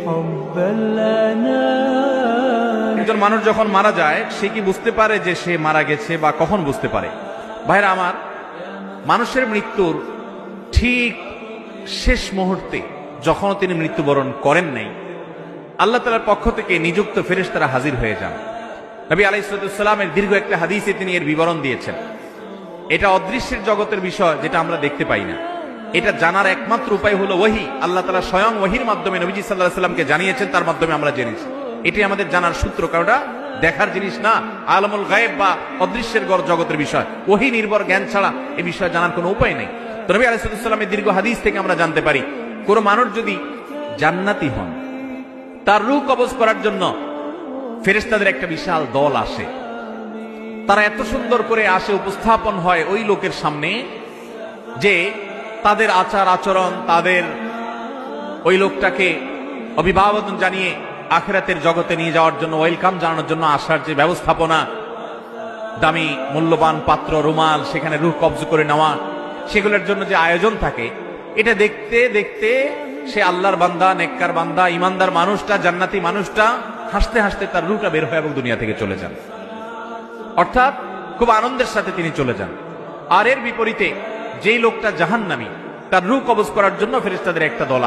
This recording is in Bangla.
حب الأنام একজন মানুষ যখন মারা যায় সে কি বুঝতে পারে যে সে মারা গেছে বা কখন বুঝতে পারে? ভাইরা আমার, মানুষের মৃত্যুর ঠিক শেষ মুহূর্তে যখন তিনি মৃত্যুবরণ করেন নাই, আল্লাহ তাআলার পক্ষ থেকে নিযুক্ত ফেরেশতারা হাজির হয়ে যান। নবী আলাইহিস সালামের দীর্ঘ একটা হাদিসে তিনি এর বিবরণ দিয়েছেন। এটা অদৃশ্যের জগতের বিষয়, যেটা আমরা দেখতে পাই না। এটা জানার একমাত্র উপায় হলো ওহী। আল্লাহ তাআলা স্বয়ং ওহীর মাধ্যমে নবীজি সাল্লাল্লাহু আলাইহি সাল্লামকে জানিয়েছেন, তার মাধ্যমে আমরা জেনেছি। এটি আমাদের জানার সূত্র, কারণটা দেখার জিনিস না, আলমুল গায়েব বা অদৃশ্যের জগতের বিষয়। ওহী নির্ভর জ্ঞান ছাড়া এই বিষয় জানার কোনো উপায় নেই। তো নবী আলাইহিস সালামের দীর্ঘ হাদিস থেকে আমরা জানতে পারি, কোন মানুষ যদি জান্নাতি হন, তার রূহ কবজ করার জন্য ফেরেশতাদের একটা বিশাল দল আসে। তারা এত সুন্দর করে আসে, উপস্থাপন হয় ওই লোকের সামনে যে তাদের আচার আচরণ, তাদের ওই লোকটাকে অভিবাদন জানিয়ে আখিরাতের জগতে নিয়ে যাওয়ার জন্য, ওয়েলকাম জানানোর জন্য আসার যে ব্যবস্থাপনা, দামি মূল্যবান পাত্র, রুমাল, সেখানে রূহ কবজ করে নেওয়া, সেগুলোর জন্য যে আয়োজন থাকে, এটা দেখতে দেখতে সে আল্লাহর বান্দা, নেককার বান্দা, ইমানদার মানুষটা, জান্নাতি মানুষটা হাসতে হাসতে তার রূহটা বের হয় এবং দুনিয়া থেকে চলে যান। অর্থাৎ খুব আনন্দের সাথে তিনি চলে যান। আর এর বিপরীতে যেই লোকটা জাহান্নামী, তার রূহ কবজ করার জন্য ফেরেশতাদের একটা দল